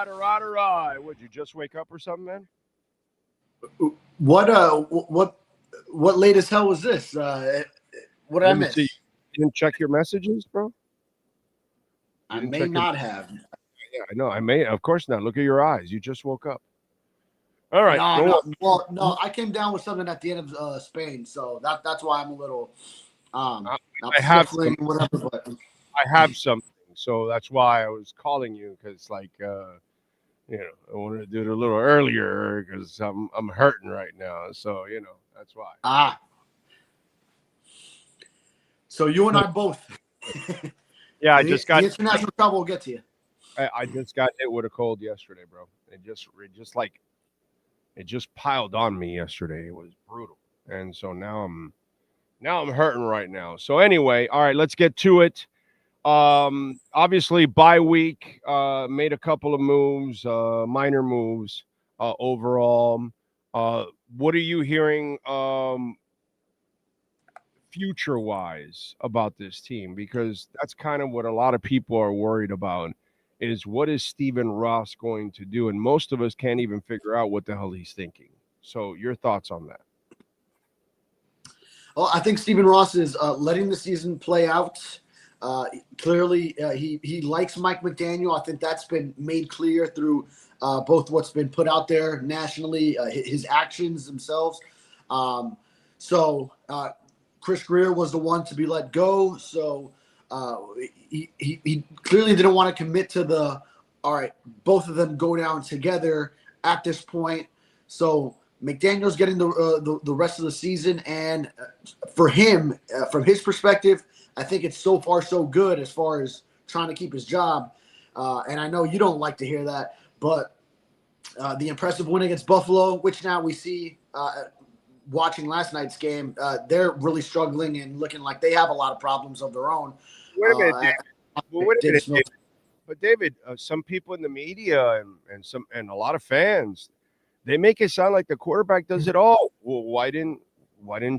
Right. Would you just wake up or something, man? What late as hell was this? What did I miss? You didn't check your messages, bro? I may not have. Yeah, I know. I may. Of course not. Look at your eyes. You just woke up. All right. No. I came down with something at the end of Spain, so that's why I'm a little. I have some, whatever, but I have something, so that's why I was calling you because, like, I wanted to do it a little earlier because I'm hurting right now. So that's why. So you and I both. Yeah, I just got the international travel will get to you. I just got hit with a cold yesterday, bro. It just piled on me yesterday. It was brutal, and so now I'm hurting right now. So anyway, all right, let's get to it. Obviously, bye week, made a couple of moves, minor moves, overall. What are you hearing, future-wise about this team? Because that's kind of what a lot of people are worried about is what is Stephen Ross going to do? And most of us can't even figure out what the hell he's thinking. So your thoughts on that? Well, I think Stephen Ross is letting the season play out. Clearly, he likes Mike McDaniel. I think that's been made clear through both what's been put out there nationally, his actions themselves. So Chris Greer was the one to be let go. So he clearly didn't want to commit to both of them go down together at this point. So McDaniel's getting the rest of the season, and for him, from his perspective, I think it's so far so good as far as trying to keep his job. And I know you don't like to hear that, but the impressive win against Buffalo, which now we see watching last night's game, they're really struggling and looking like they have a lot of problems of their own. Wait a minute, David. But David, some people in the media and a lot of fans, they make it sound like the quarterback does it all. Well, why didn't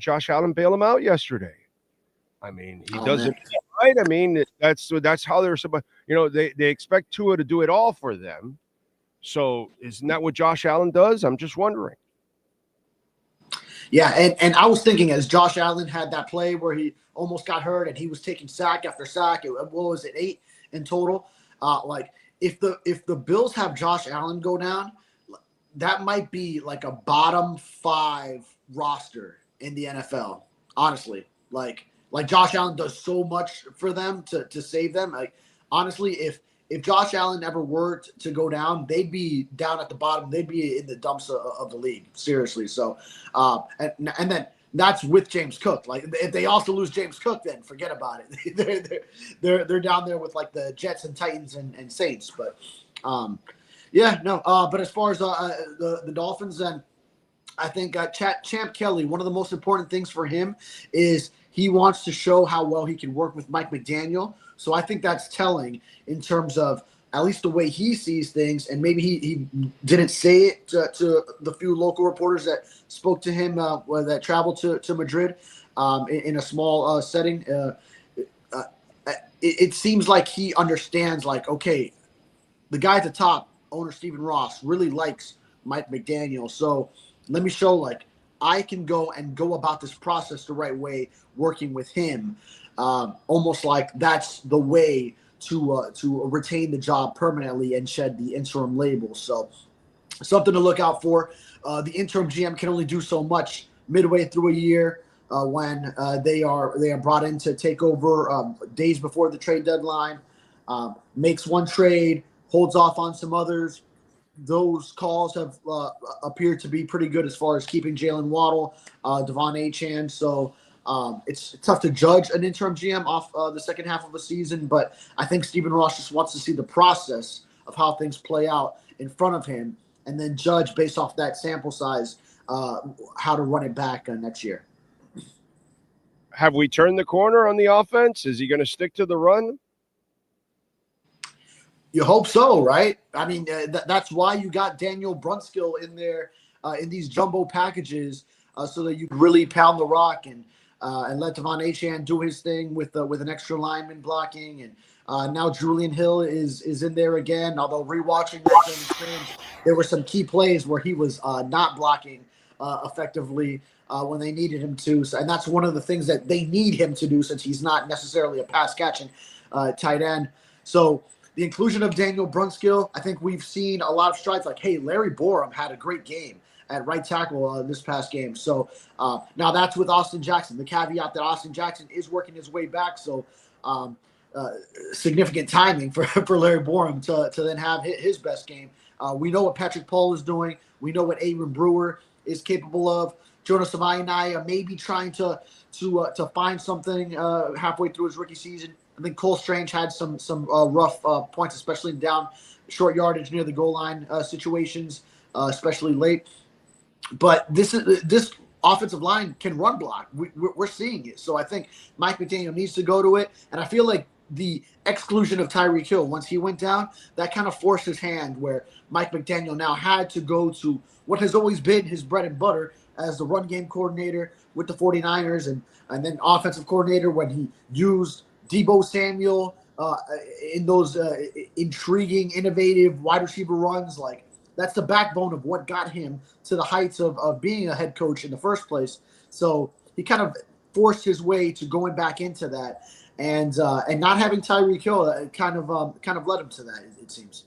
Josh Allen bail him out yesterday? I mean, he doesn't, right? I mean, that's how they're supposed. They expect Tua to do it all for them. So isn't that what Josh Allen does? I'm just wondering. Yeah, and I was thinking as Josh Allen had that play where he almost got hurt and he was taking sack after sack. What was it, 8 in total? Like if the Bills have Josh Allen go down, that might be like a bottom 5 roster in the NFL. Honestly, like Josh Allen does so much for them to save them. Like honestly, if Josh Allen ever were to go down, they'd be down at the bottom. They'd be in the dumps of the league. Seriously. So, and then that's with James Cook. Like if they also lose James Cook, then forget about it. they're down there with like the Jets and Titans and Saints. But but as far as the Dolphins, then I think Champ Kelly, one of the most important things for him is he wants to show how well he can work with Mike McDaniel. So I think that's telling in terms of at least the way he sees things. And maybe he didn't say it to the few local reporters that spoke to him that traveled to Madrid in a small setting. It seems like he understands, like, okay, the guy at the top, owner Stephen Ross, really likes Mike McDaniel. So let me show, like, I can go about this process the right way, working with him. Almost like that's the way to retain the job permanently and shed the interim label. So something to look out for. The interim GM can only do so much midway through a year when they are brought in to take over days before the trade deadline. Makes one trade, holds off on some others. Those calls have appeared to be pretty good as far as keeping Jalen Waddle, Devon Achane. So it's tough to judge an interim GM off the second half of the season, but I think Stephen Ross just wants to see the process of how things play out in front of him and then judge based off that sample size how to run it back next year. Have we turned the corner on the offense? Is he going to stick to the run? You hope so, right? I mean, that's why you got Daniel Brunskill in there in these jumbo packages so that you really pound the rock and let Devon Achane do his thing with an extra lineman blocking and Now Julian Hill is in there again. Although rewatching that game in scrimmage, there were some key plays where he was not blocking effectively when they needed him to. So, and that's one of the things that they need him to do since he's not necessarily a pass catching tight end. So the inclusion of Daniel Brunskill, I think we've seen a lot of strides. Like, hey, Larry Borum had a great game at right tackle this past game. So now that's with Austin Jackson. The caveat that Austin Jackson is working his way back. So significant timing for Larry Borum to then have his best game. We know what Patrick Paul is doing. We know what Aaron Brewer is capable of. Jonas Amaya may be trying to find something halfway through his rookie season. I think Cole Strange had some rough points, especially down short yardage near the goal line situations, especially late. But this offensive line can run block. We're seeing it. So I think Mike McDaniel needs to go to it. And I feel like the exclusion of Tyreek Hill, once he went down, that kind of forced his hand where Mike McDaniel now had to go to what has always been his bread and butter as the run game coordinator with the 49ers and then offensive coordinator when he used Deebo Samuel in those intriguing, innovative wide receiver runs. Like, that's the backbone of what got him to the heights of being a head coach in the first place. So he kind of forced his way to going back into that, and not having Tyreek Hill kind of led him to that. It seems.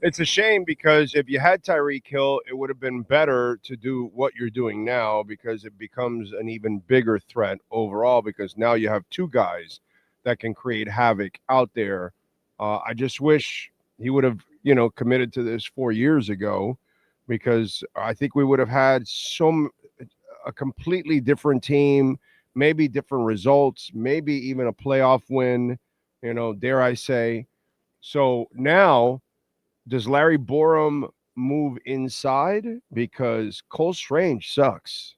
It's a shame because if you had Tyreek Hill, it would have been better to do what you're doing now because it becomes an even bigger threat overall because now you have two guys that can create havoc out there. I just wish he would have, committed to this 4 years ago because I think we would have had a completely different team, maybe different results, maybe even a playoff win, dare I say. So now, does Larry Borum move inside? Because Cole Strange sucks.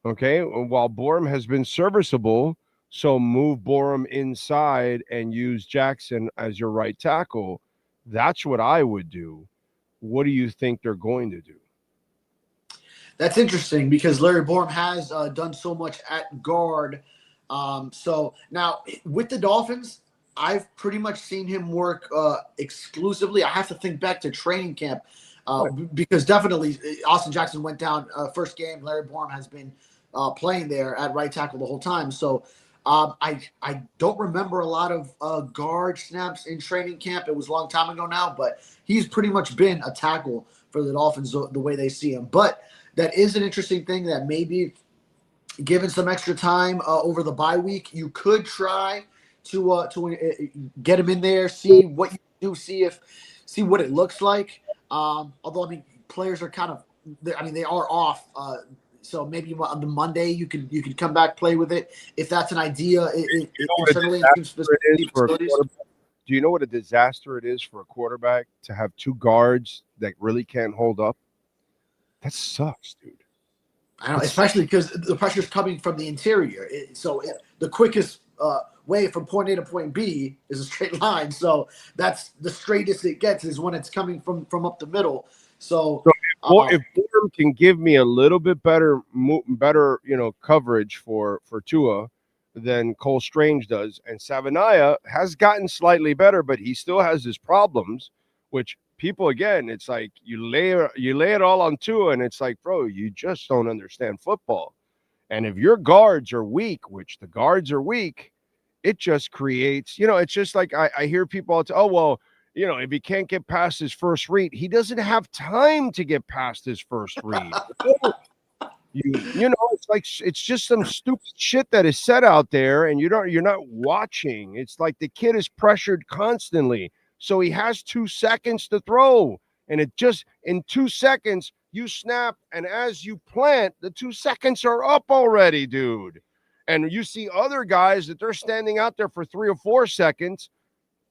Okay. While Borum has been serviceable, so move Borum inside and use Jackson as your right tackle. That's what I would do. What do you think they're going to do? That's interesting because Larry Borum has done so much at guard. So now with the Dolphins, I've pretty much seen him work exclusively. I have to think back to training camp because definitely Austin Jackson went down first game. Larry Borum has been playing there at right tackle the whole time. So I don't remember a lot of guard snaps in training camp. It was a long time ago now, but he's pretty much been a tackle for the Dolphins the way they see him. But that is an interesting thing that maybe given some extra time over the bye week, you could try to get him in there, see what you do, see what it looks like. Although, I mean, players are they are off. So maybe on the Monday you could come back, play with it if that's an idea. Do you know what a disaster it is for a quarterback to have two guards that really can't hold up? That sucks, dude. I know, especially because the pressure's coming from the interior. The quickest way from point A to point B is a straight line. So that's the straightest it gets is when it's coming from up the middle. So if Borum can give me a little bit better, coverage for Tua than Cole Strange does, and Savania has gotten slightly better, but he still has his problems, which people, again, it's like you lay it all on Tua, and it's like, bro, you just don't understand football. And if your guards are weak, which the guards are weak, it just creates, it's just like I hear people, if he can't get past his first read, he doesn't have time to get past his first read. It's like it's just some stupid shit that is said out there, and you're not watching. It's like the kid is pressured constantly, so he has 2 seconds to throw, and it just in 2 seconds you snap, and as you plant, the 2 seconds are up already, dude. And you see other guys that they're standing out there for 3 or 4 seconds.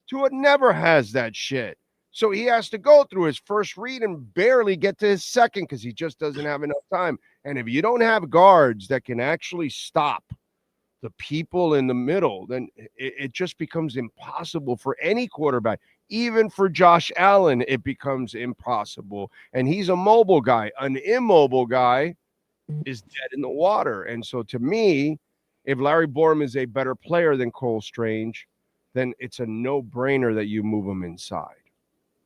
Tua never has that shit. So he has to go through his first read and barely get to his second because he just doesn't have enough time. And if you don't have guards that can actually stop the people in the middle, then it just becomes impossible for any quarterback. Even for Josh Allen, it becomes impossible. And he's a mobile guy. An immobile guy is dead in the water. And so to me, if Larry Borum is a better player than Cole Strange, then it's a no-brainer that you move him inside.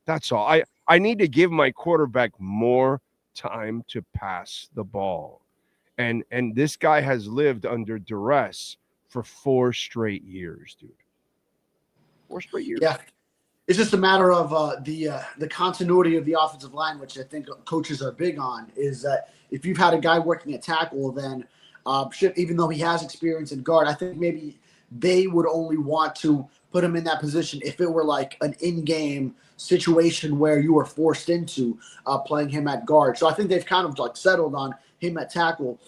That's all. I need to give my quarterback more time to pass the ball. And this guy has lived under duress for 4 straight years, dude. 4 straight years. Yeah. It's just a matter of the continuity of the offensive line, which I think coaches are big on, is that if you've had a guy working at tackle, then even though he has experience in guard, I think maybe they would only want to put him in that position if it were like an in-game situation where you were forced into playing him at guard. So I think they've kind of like settled on him at tackle.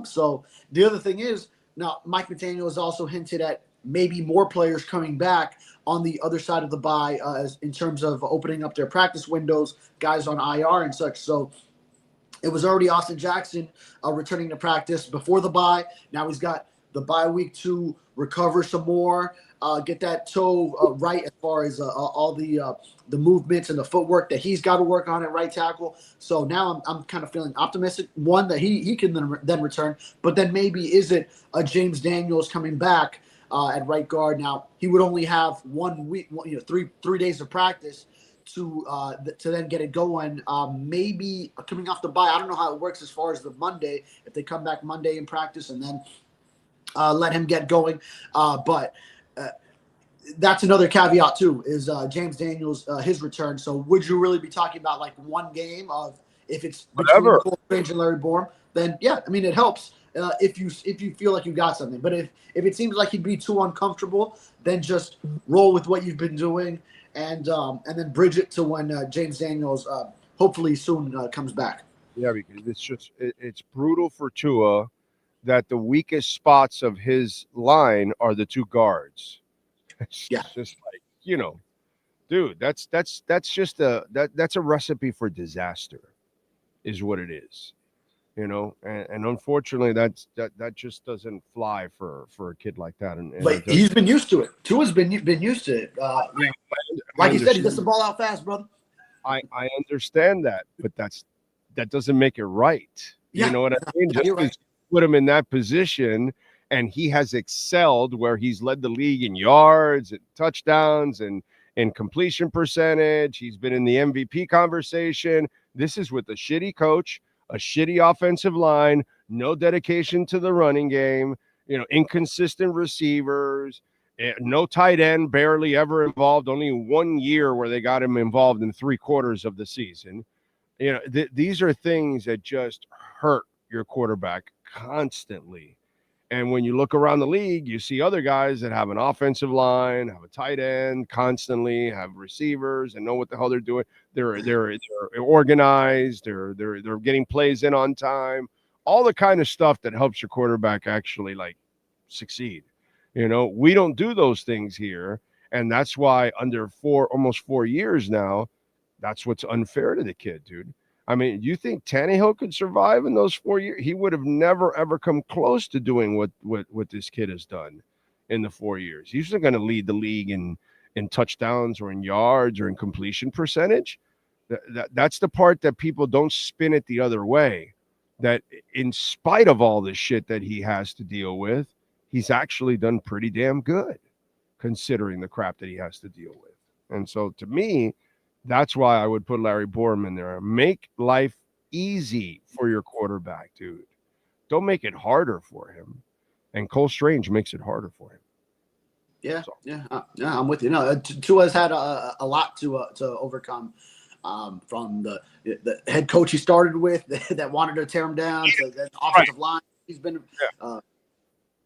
So the other thing is, now Mike McDaniel has also hinted at maybe more players coming back on the other side of the bye in terms of opening up their practice windows, guys on IR and such. So it was already Austin Jackson returning to practice before the bye. Now he's got the bye week to recover some more, get that toe right as far as all the movements and the footwork that he's got to work on at right tackle. So now I'm kind of feeling optimistic, one, that he can then return, but then maybe is it a James Daniels coming back at right guard? Now he would only have 1 week, 3 days of practice to then get it going. Maybe coming off the bye, I don't know how it works as far as the Monday, if they come back Monday in practice and then let him get going. But that's another caveat too, is James Daniels, his return. So would you really be talking about like one game of, if it's between Cole Strange and Larry Borom, then yeah, I mean, it helps if you feel like you got something. But if it seems like he'd be too uncomfortable, then just roll with what you've been doing and then bridge it to when James Daniels hopefully soon comes back. Yeah, because it's brutal for Tua that the weakest spots of his line are the 2 guards. It's just like, dude, that's just that's a recipe for disaster, is what it is. And unfortunately that just doesn't fly for a kid like that. And but he's been used to it. Tua's been used to it. Like you said, he gets the ball out fast, brother. I understand that, but that doesn't make it right. You know what I mean? Just right. Put him in that position, and he has excelled where he's led the league in yards and touchdowns and completion percentage. He's been in the MVP conversation. This is with a shitty coach, a shitty offensive line, no dedication to the running game, inconsistent receivers, no tight end, barely ever involved, only 1 year where they got him involved in 3/4 of the season. These are things that just hurt your quarterback constantly. And when you look around the league, you see other guys that have an offensive line, have a tight end constantly, have receivers and know what the hell they're doing. They're organized. They're getting plays in on time. All the kind of stuff that helps your quarterback actually like succeed. We don't do those things here, and that's why under almost 4 years now, that's what's unfair to the kid, dude. I mean, you think Tannehill could survive in those 4 years? He would have never, ever come close to doing what this kid has done in the 4 years. He's not going to lead the league in touchdowns or in yards or in completion percentage. That's the part that people don't spin it the other way, that in spite of all this shit that he has to deal with, he's actually done pretty damn good considering the crap that he has to deal with. And so to me, that's why I would put Larry Borom in there. Make life easy for your quarterback, dude. Don't make it harder for him. And Cole Strange makes it harder for him. Yeah, I'm with you. No, Tua's had a lot to overcome from the head coach he started with that wanted to tear him down to the offensive line. He's been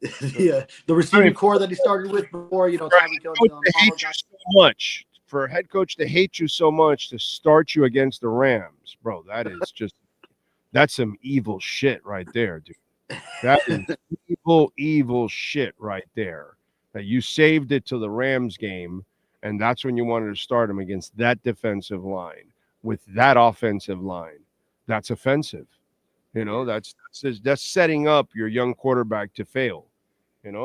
the receiving core that he started with before. So much. For a head coach to hate you so much to start you against the Rams, bro, that's some evil shit right there, dude. That is evil shit right there. That you saved it to the Rams game, and that's when you wanted to start him against that defensive line with that offensive line. That's offensive. That's setting up your young quarterback to fail. And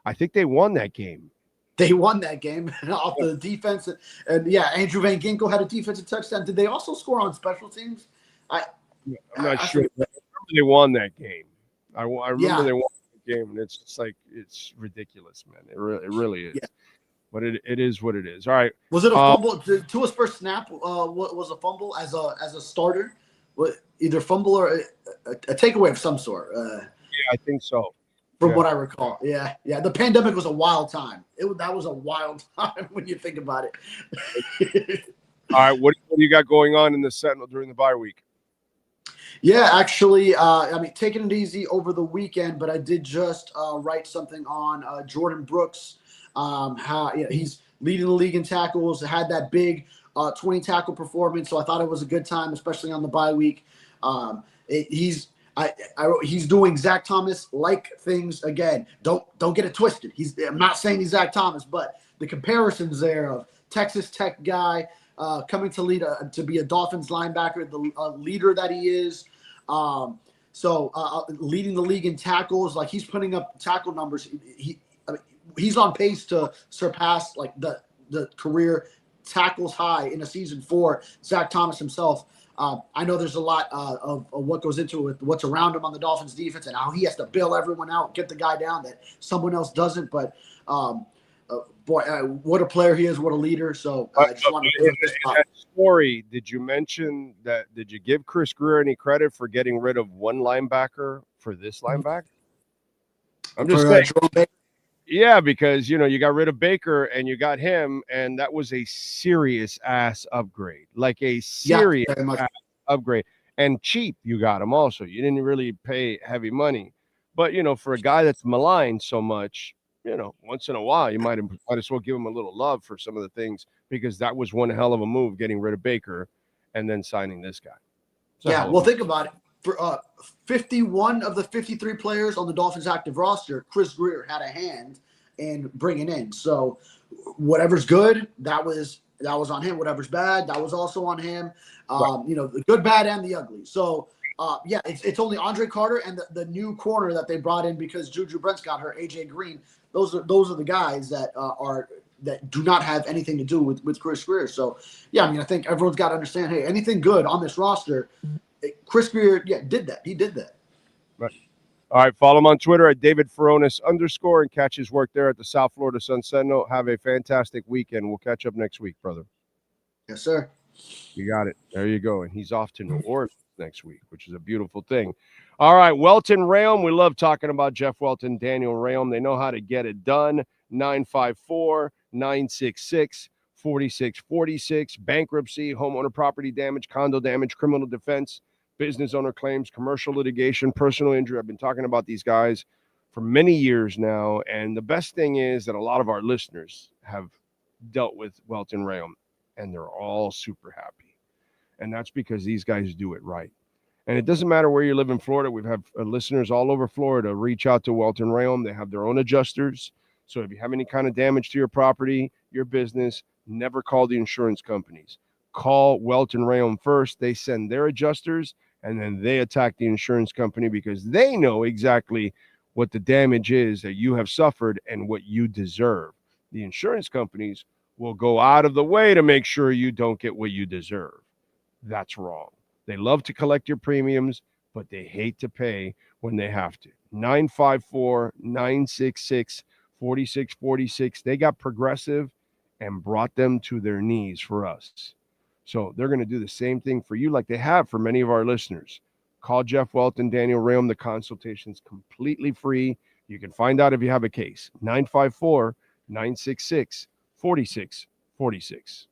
I think they won that game. They won that game off the defense. And Andrew Van Ginkel had a defensive touchdown. Did they also score on special teams? I'm not sure. I remember they won that game. I remember they won game, and it's just like it's ridiculous, man. It really is. Yeah. But it is what it is. All right. Was it a fumble? Tua's first snap was a fumble as a starter? Either fumble or a takeaway of some sort. Yeah, I think so. From what I recall. Yeah. The pandemic was a wild time. That was a wild time when you think about it. All right, what do you got going on in the Sentinel during the bye week? Yeah, actually, taking it easy over the weekend, but I did just write something on Jordan Brooks. How he's leading the league in tackles, had that big 20 tackle performance. So I thought it was a good time, especially on the bye week. He's doing Zach Thomas like things again. Don't get it twisted. I'm not saying he's Zach Thomas, but the comparisons there of Texas Tech guy coming to lead to be a Dolphins linebacker, the leader that he is. Leading the league in tackles, like he's putting up tackle numbers. He's on pace to surpass like the career tackles high in a season for Zach Thomas himself. I know there's a lot of what goes into it with what's around him on the Dolphins defense and how he has to bail everyone out, get the guy down that someone else doesn't. But what a player he is, what a leader. So I just wanted to give this that story. Did you mention that? Did you give Chris Greer any credit for getting rid of one linebacker for this linebacker? I'm just saying. Yeah, because you got rid of Baker and you got him, and that was a serious ass upgrade, like a serious ass upgrade, and cheap. You got him also. You didn't really pay heavy money, but for a guy that's maligned so much, once in a while you might as well give him a little love for some of the things, because that was one hell of a move, getting rid of Baker and then signing this guy. Well, think about it. For 51 of the 53 players on the Dolphins active roster, Chris Greer had a hand in bringing in. So whatever's good, that was on him. Whatever's bad, that was also on him. The good, bad, and the ugly. So it's only Andre Carter and the new corner that they brought in because Juju Brents got hurt, AJ Green. Those are the guys that that do not have anything to do with Chris Greer. So I think everyone's got to understand. Hey, anything good on this roster, Chris Greer, did that. He did that. Right. All right. Follow him on Twitter at David Furones _ and catch his work there at the South Florida Sun Sentinel. Have a fantastic weekend. We'll catch up next week, brother. Yes, sir. You got it. There you go. And he's off to New Orleans next week, which is a beautiful thing. All right. Welt Rheaume. We love talking about Jeff Welt and Daniel Rheaume. They know how to get it done. 954-966-4646. Bankruptcy, homeowner property damage, condo damage, criminal defense, business owner claims, commercial litigation, personal injury. I've been talking about these guys for many years now. And the best thing is that a lot of our listeners have dealt with Welt Rheaume, and they're all super happy. And that's because these guys do it right. And it doesn't matter where you live in Florida. We've had listeners all over Florida reach out to Welt Rheaume. They have their own adjusters. So if you have any kind of damage to your property, your business, never call the insurance companies. Call Welt Rheaume first. They send their adjusters, and then they attack the insurance company because they know exactly what the damage is that you have suffered and what you deserve. The insurance companies will go out of the way to make sure you don't get what you deserve. That's wrong. They love to collect your premiums, but they hate to pay when they have to. 954-966-4646. They got Progressive and brought them to their knees for us. So they're going to do the same thing for you like they have for many of our listeners. Call Jeff Welt and Daniel Rheaume. The consultation's completely free. You can find out if you have a case. 954-966-4646.